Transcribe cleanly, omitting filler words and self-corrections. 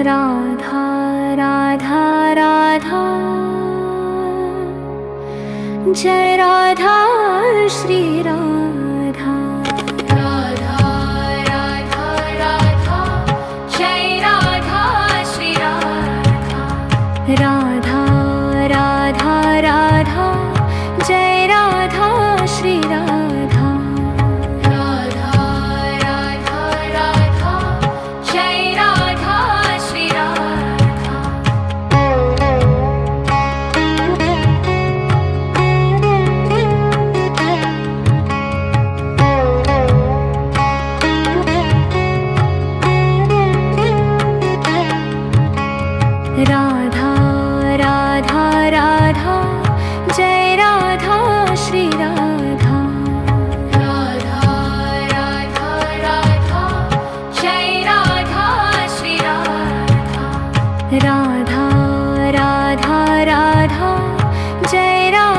Radha Radha Radha Jai Radha Shri Radha. Radha Radha Radha Jai Radha Shri Radha. Radha Radha Radha Jai Radha Shri Radha. Radha Radha Radha Jai Radha Shri Radha. Radha Radha Radha Jai Radha Shri Radha. Radha Radha Radha Jai Radha Shri Radha. Radha Radha Radha Jai Radha.